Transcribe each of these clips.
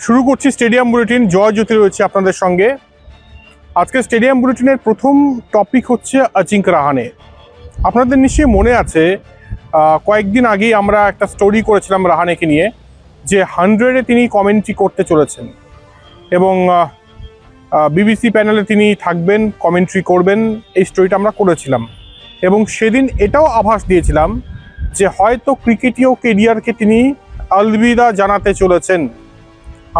শুরু করছি stadium bulletin. জয় জ্যোতি রয়েছে আপনাদের সঙ্গে। আজকে স্টেডিয়াম বুলেটিনের প্রথম টপিক হচ্ছে অজিঙ্ক রাহানে। আপনাদের নিশ্চয়ই মনে আছে কয়েকদিন আগেই আমরা একটা স্টোরি করেছিলাম রাহানেকে নিয়ে, যে 100-এ তিনি কমেন্ট্রি করতে চলেছেন এবং বিবিসি প্যানেলে তিনি থাকবেন, কমেন্ট্রি করবেন। এই স্টোরিটা আমরা করেছিলাম এবং সেদিন এটাও আভাস দিয়েছিলাম যে হয়তো ক্রিকেটীয় কেরিয়ারকে তিনি আলবিদা জানাতে চলেছেন।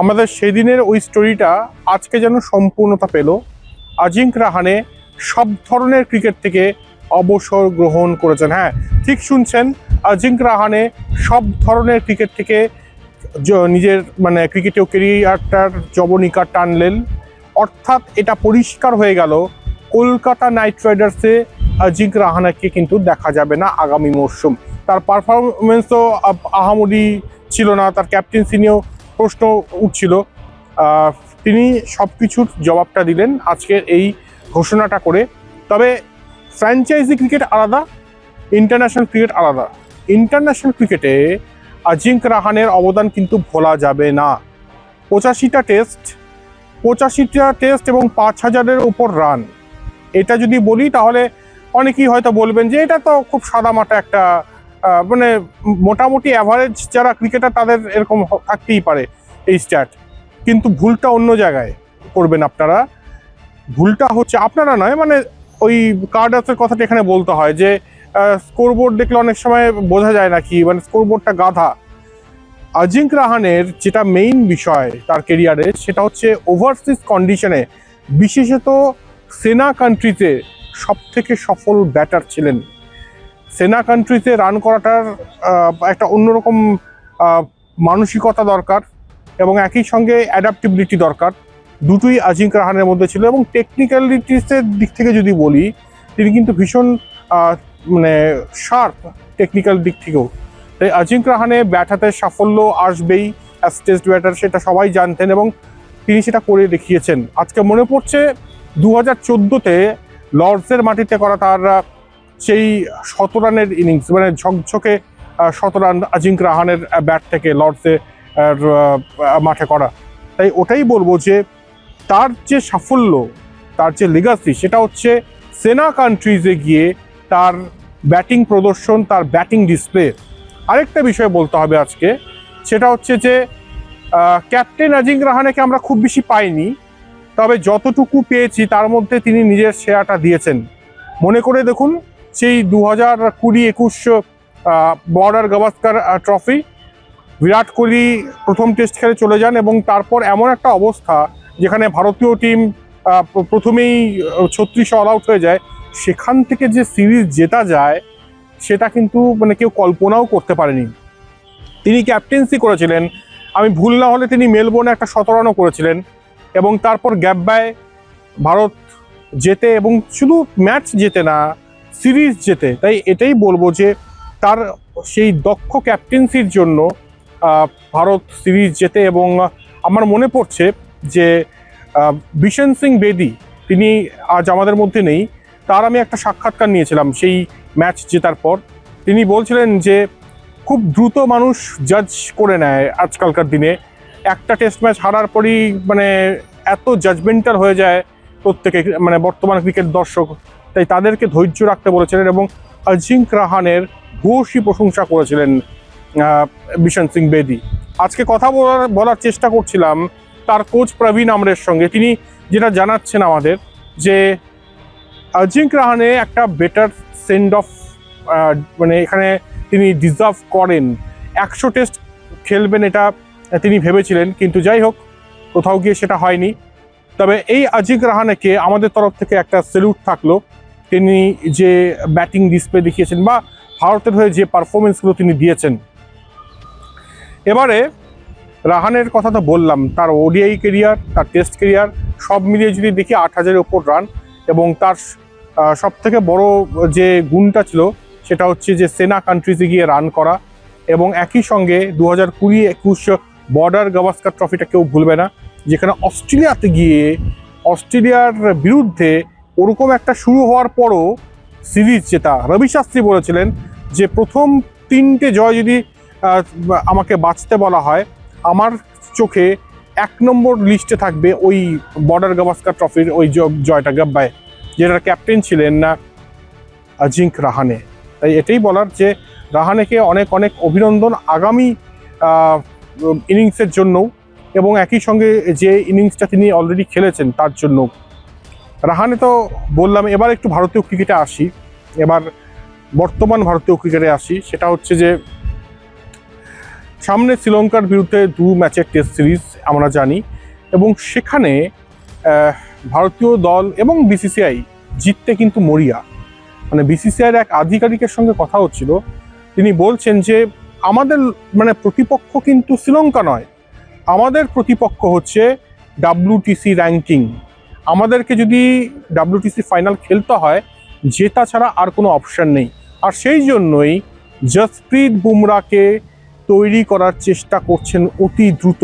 আমাদের সেদিনের ওই স্টোরিটা আজকে যেন সম্পূর্ণতা পেল। অজিঙ্ক রাহানে সব ধরনের ক্রিকেট থেকে অবসর গ্রহণ করেছেন। হ্যাঁ, ঠিক শুনছেন, অজিঙ্ক রাহানে সব ধরনের ক্রিকেট থেকে নিজের ক্রিকেটীয় কেরিয়ারটার জবনিকা টানলেন। অর্থাৎ এটা পরিষ্কার হয়ে গেল কলকাতা নাইট রাইডার্সে অজিঙ্ক রাহানেকে কিন্তু দেখা যাবে না আগামী মরশুম। তার পারফরমেন্সও আহামরি ছিল না, তার ক্যাপ্টেন্সি নিয়েও প্রশ্ন উঠছিল। তিনি সব কিছুর জবাবটা দিলেন আজকের এই ঘোষণাটা করে। তবে ফ্র্যাঞ্চাইজি ক্রিকেট আলাদা, ইন্টারন্যাশনাল ক্রিকেট আলাদা। ইন্টারন্যাশনাল ক্রিকেটে অজিঙ্ক রাহানের অবদান কিন্তু ভোলা যাবে না। 85টা টেস্ট এবং 5000-এর উপর রান। এটা যদি বলি তাহলে অনেকেই হয়তো বলবেন যে এটা তো খুব সাদামাটা একটা মোটামুটি অ্যাভারেজ যারা ক্রিকেটার তাদের এরকম থাকতেই পারে এই স্ট্যাট। কিন্তু ভুলটা অন্য জায়গায় করবেন আপনারা। ভুলটা হচ্ছে আপনারা নয়, ওই কার্ডাসের কথাটা এখানে বলতে হয় যে স্কোরবোর্ড দেখলে অনেক সময় বোঝা যায় না কি, স্কোরবোর্ডটা গাধা। অজিঙ্ক রাহানের যেটা মেইন বিষয় তার কেরিয়ারে, সেটা হচ্ছে ওভারসিজ কন্ডিশনে, বিশেষত সেনা কান্ট্রিতে সব থেকে সফল ব্যাটার ছিলেন। সেনা কান্ট্রিতে রান করাটার একটা অন্যরকম মানসিকতা দরকার এবং একই সঙ্গে অ্যাডাপ্টেবিলিটি দরকার। দুটোই অজিঙ্ক রাহানের মধ্যে ছিল। এবং টেকনিক্যালিটিসের দিক থেকে যদি বলি, তিনি কিন্তু ভীষণ শার্প টেকনিক্যাল দিক থেকেও। তাই অজিঙ্ক রাহানে ব্যাট হাতে সাফল্য আসবেই অ্যাজ টেস্ট ব্যাটার, সেটা সবাই জানতেন এবং তিনি সেটা করে দেখিয়েছেন। আজকে মনে পড়ছে 2014-তে লর্ডসের মাটিতে করা তার সেই 100 রানের ইনিংস, ঝকঝকে 100 রান অজিঙ্ক রাহানের ব্যাট থেকে লর্ডসে মাঠে করা। তাই ওটাই বলবো যে তার যে সাফল্য, তার যে লিগাসি, সেটা হচ্ছে সেনা কান্ট্রিজে গিয়ে তার ব্যাটিং প্রদর্শন, তার ব্যাটিং ডিসপ্লে। আরেকটা বিষয় বলতে হবে আজকে, সেটা হচ্ছে যে ক্যাপ্টেন অজিঙ্ক রাহানেকে আমরা খুব বেশি পাইনি, তবে যতটুকু পেয়েছি তার মধ্যে তিনি নিজের সেরাটা দিয়েছেন। মনে করে দেখুন, সেই 2020-21 বর্ডার গাভাস্কার ট্রফি, বিরাট কোহলি প্রথম টেস্ট খেলে চলে যান এবং তারপর এমন একটা অবস্থা যেখানে ভারতীয় টিম প্রথমেই 36 অল আউট হয়ে যায়, সেখান থেকে যে সিরিজ জেতা যায় সেটা কিন্তু কেউ কল্পনাও করতে পারেনি। তিনি ক্যাপ্টেন্সি করেছিলেন, আমি ভুল না হলে তিনি মেলবোর্নে একটা 17 রানও করেছিলেন এবং তারপর গ্যাপ বায় ভারত জেতে এবং শুধু ম্যাচ জেতে না, সিরিজ জেতে। তাই এটাই বলবো যে তার সেই দক্ষ ক্যাপ্টেন্সির জন্য ভারত সিরিজ জেতে। এবং আমার মনে পড়ছে যে বিশন সিং বেদি, তিনি আজ আমাদের মধ্যে নেই, তার আমি একটা সাক্ষাৎকার নিয়েছিলাম সেই ম্যাচ জেতার পর। তিনি বলছিলেন যে খুব দ্রুত মানুষ জাজ করে নেয় আজকালকার দিনে। একটা টেস্ট ম্যাচ হারার পরই এত জাজমেন্টাল হয়ে যায় প্রত্যেকে, বর্তমান ক্রিকেট দর্শক। তাই তাদেরকে ধৈর্য রাখতে বলেছিলেন এবং অজিঙ্ক রাহানের ভূয়সী প্রশংসা করেছিলেন বিশন সিং বেদি। আজকে কথা বলার চেষ্টা করছিলাম তার কোচ প্রবীণ আমরের সঙ্গে। তিনি যেটা জানাচ্ছেন আমাদের যে অজিঙ্ক রাহানে একটা বেটার সেন্ড অফ এখানে তিনি ডিজার্ভ করেন। 100 টেস্ট খেলবেন এটা তিনি ভেবেছিলেন, কিন্তু যাই হোক কোথাও গিয়ে সেটা হয়নি। তবে এই অজিঙ্ক রাহানেকে আমাদের তরফ থেকে একটা স্যালুট থাকলো। তিনি যে ব্যাটিং ডিসপ্লে দেখিয়েছেন বা ভারতের হয়ে যে পারফরমেন্সগুলো তিনি দিয়েছেন। এবারে রাহানের কথা তো বললাম, তার ওডিআই কেরিয়ার, তার টেস্ট কেরিয়ার সব মিলিয়ে যদি দেখি 8000-এর ওপর রান। এবং তার সব থেকে বড় যে গুণটা ছিল সেটা হচ্ছে যে সেনা কান্ট্রিজে গিয়ে রান করা। এবং একই সঙ্গে 2020-21 বর্ডার গাভাস্কার ট্রফিটা কেউ ভুলবে না, যেখানে অস্ট্রেলিয়াতে গিয়ে অস্ট্রেলিয়ার বিরুদ্ধে ওরকম একটা শুরু হওয়ার পরও সিরিজ জেতা। রবি শাস্ত্রী বলেছিলেন যে প্রথম 3টে জয় যদি আমাকে বাঁচতে বলা হয়, আমার চোখে 1 নম্বর লিস্টে থাকবে ওই বর্ডার গাভাস্কার ট্রফির ওই জয়টা গাব্বায়, যেটার ক্যাপ্টেন ছিলেন না আজিঙ্ক রাহানে। তাই এটাই বলার যে রাহানেকে অনেক অনেক অভিনন্দন আগামী ইনিংসের জন্য, এবং একই সঙ্গে যে ইনিংসটা তিনি অলরেডি খেলেছেন তার জন্য। রাহানে তো বললাম, এবার একটু ভারতীয় ক্রিকেটে আসি, এবার বর্তমান ভারতীয় ক্রিকেটে আসি। সেটা হচ্ছে যে সামনে শ্রীলঙ্কার বিরুদ্ধে 2 ম্যাচের টেস্ট সিরিজ আমরা জানি, এবং সেখানে ভারতীয় দল এবং বিসিসিআই জিততে কিন্তু মরিয়া। মানে বিসিসিআইয়ের এক আধিকারিকের সঙ্গে কথা হচ্ছিল, তিনি বলছেন যে আমাদের মানে প্রতিপক্ষ কিন্তু শ্রীলঙ্কা নয়, আমাদের প্রতিপক্ষ হচ্ছে WTC র্যাঙ্কিং। আমাদেরকে যদি WTC ফাইনাল খেলতে হয়, জেতা ছাড়া আর কোনো অপশান নেই। আর সেই জন্যই জসপ্রীত বুমরাকে তৈরি করার চেষ্টা করছেন অতি দ্রুত।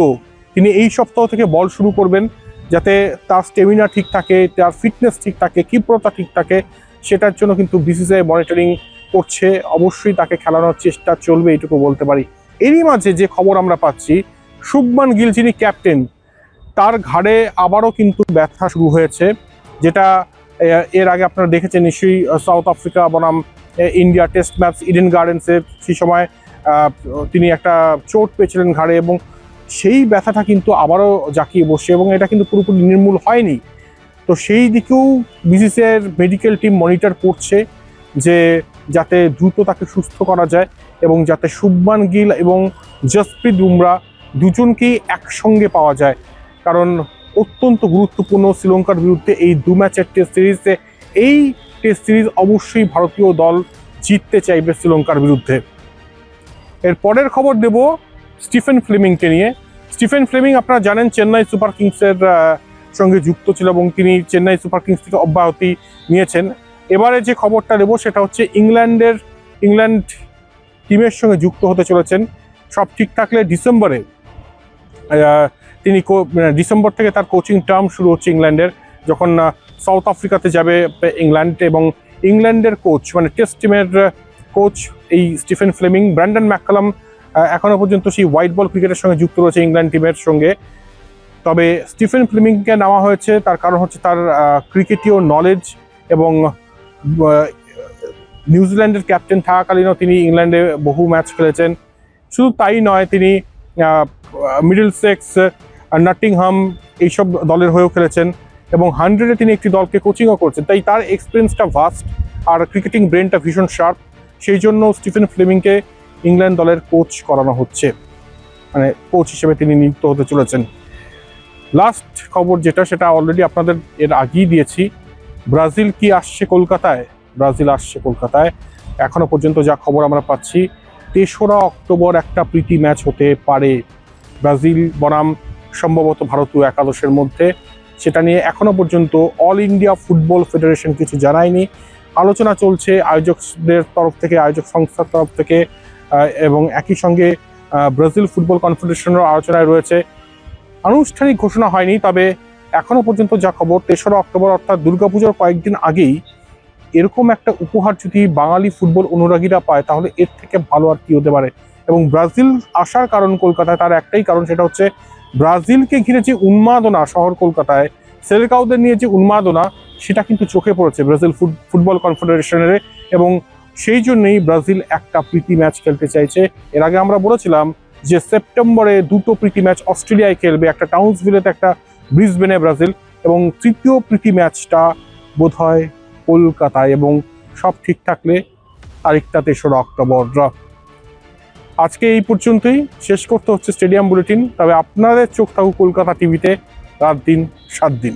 তিনি এই সপ্তাহ থেকে বল শুরু করবেন, যাতে তার স্টেমিনা ঠিক থাকে, তার ফিটনেস ঠিক থাকে, ক্ষিপ্রতা ঠিক থাকে। সেটার জন্য কিন্তু বিসিসিআই মনিটরিং করছে, অবশ্যই তাকে খেলানোর চেষ্টা চলবে, এইটুকু বলতে পারি। এরই মাঝে যে খবর আমরা পাচ্ছি, শুভমান গিল যিনি ক্যাপ্টেন, তার ঘাড়ে আবারও কিন্তু ব্যথা শুরু হয়েছে, যেটা এর আগে আপনারা দেখেছেন নিশ্চয়ই সাউথ আফ্রিকা বনাম ইন্ডিয়া টেস্ট ম্যাচ ইডেন গার্ডেন্সে। সেই সময় তিনি একটা চোট পেয়েছিলেন ঘাড়ে, এবং সেই ব্যথাটা কিন্তু আবারও জাঁকিয়ে বসছে, এবং এটা কিন্তু পুরোপুরি নির্মূল হয়নি। তো সেই দিকেও বিসিসিআইয়ের মেডিকেল টিম মনিটর করছে, যে যাতে দ্রুত তাকে সুস্থ করা যায়, এবং যাতে শুভমান গিল এবং জসপ্রীত বুমরা দুজনকেই একসঙ্গে পাওয়া যায়। কারণ অত্যন্ত গুরুত্বপূর্ণ শ্রীলঙ্কার বিরুদ্ধে এই 2 ম্যাচের টেস্ট সিরিজে। এই টেস্ট সিরিজ অবশ্যই ভারতীয় দল জিততে চাইবে শ্রীলঙ্কার বিরুদ্ধে। এর পরের খবর দেব স্টিফেন ফ্লেমিংকে নিয়ে। স্টিফেন ফ্লেমিং আপনারা জানেন চেন্নাই সুপার কিংসের সঙ্গে যুক্ত ছিল, এবং তিনি চেন্নাই সুপার কিংস থেকে অব্যাহতি নিয়েছেন। এবারে যে খবরটা দেব সেটা হচ্ছে ইংল্যান্ড টিমের সঙ্গে যুক্ত হতে চলেছেন। সব ঠিক থাকলে ডিসেম্বরে তিনি ডিসেম্বর থেকে তার কোচিং টার্ম শুরু হচ্ছে ইংল্যান্ডের, যখন সাউথ আফ্রিকাতে যাবে ইংল্যান্ড। এবং ইংল্যান্ডের কোচ মানে টেস্ট টিমের কোচ এই স্টিফেন ফ্লেমিং। ব্র্যান্ডন ম্যাককালাম এখনো পর্যন্ত সেই হোয়াইট বল ক্রিকেটের সঙ্গে যুক্ত রয়েছে ইংল্যান্ড টিমের সঙ্গে। তবে স্টিফেন ফ্লেমিংকে নেওয়া হয়েছে তার কারণ হচ্ছে তার ক্রিকেটীয় নলেজ, এবং নিউজিল্যান্ডের ক্যাপ্টেন থাকাকালীনও তিনি ইংল্যান্ডে বহু ম্যাচ খেলেছেন। শুধু তাই নয়, তিনি মিডলসেক্স, নটিংহাম এইসব দলের হয়েও খেলেছেন, এবং 100-এ তিনি একটি দলকে কোচিংও করছেন। তাই তার এক্সপিরিয়েন্সটা ভাস্ট, আর ক্রিকেটিং ব্রেনটা ভীষণ শার্প। সেই জন্য স্টিফেন ফ্লেমিংকে ইংল্যান্ড দলের কোচ করানো হচ্ছে, মানে কোচ হিসেবে তিনি নিযুক্ত হতে চলেছেন। লাস্ট খবর যেটা, সেটা অলরেডি আপনাদের এর আগেই দিয়েছি। ব্রাজিল কি আসছে কলকাতায়? ব্রাজিল আসছে কলকাতায়। এখনো পর্যন্ত যা খবর আমরা পাচ্ছি, 3রা অক্টোবর একটা প্রীতি ম্যাচ হতে পারে ব্রাজিল বনাম সম্ভবত ভারতীয় একাদশের মধ্যে। সেটা নিয়ে এখনো পর্যন্ত অল ইন্ডিয়া ফুটবল ফেডারেশন কিছু জানায়নি। আলোচনা চলছে আয়োজকদের তরফ থেকে, আয়োজক সংস্থার তরফ থেকে, এবং একই সঙ্গে ব্রাজিল ফুটবল কনফেডারেশনের আলোচনায় রয়েছে। আনুষ্ঠানিক ঘোষণা হয়নি, তবে এখনো পর্যন্ত যা খবর 3রা অক্টোবর অর্থাৎ দুর্গাপুজোর কয়েকদিন আগেই এরকম একটা উপহার যদি বাঙালি ফুটবল অনুরাগীরা পায়, তাহলে এর থেকে ভালো আর কি হতে পারে। এবং ব্রাজিল আসার কারণ কলকাতায়, তার একটাই কারণ, সেটা হচ্ছে ব্রাজিলকে ঘিরে যে উন্মাদনা শহর কলকাতায়, সেলেকাউদের নিয়ে যে উন্মাদনা, সেটা কিন্তু চোখে পড়েছে ব্রাজিল ফুটবল কনফেডারেশনের। এবং সেই জন্যই ব্রাজিল একটা প্রীতি ম্যাচ খেলতে চাইছে। এর আগে আমরা বলেছিলাম যে সেপ্টেম্বরে 2টো প্রীতি ম্যাচ অস্ট্রেলিয়ায় খেলবে, একটা টাউন্সভিলেতে, একটা ব্রিসবেনে ব্রাজিল, এবং 3য় প্রীতি ম্যাচটা বোধহয় কলকাতায়, এবং সব ঠিক থাকলে তারিখটা 3রা অক্টোবর। আজকে এই পর্যন্তই, শেষ করতে হচ্ছে স্টেডিয়াম বুলেটিন। তবে আপনাদের চোখ থাকুক কলকাতা টিভিতে, রাত দিন 7 দিন।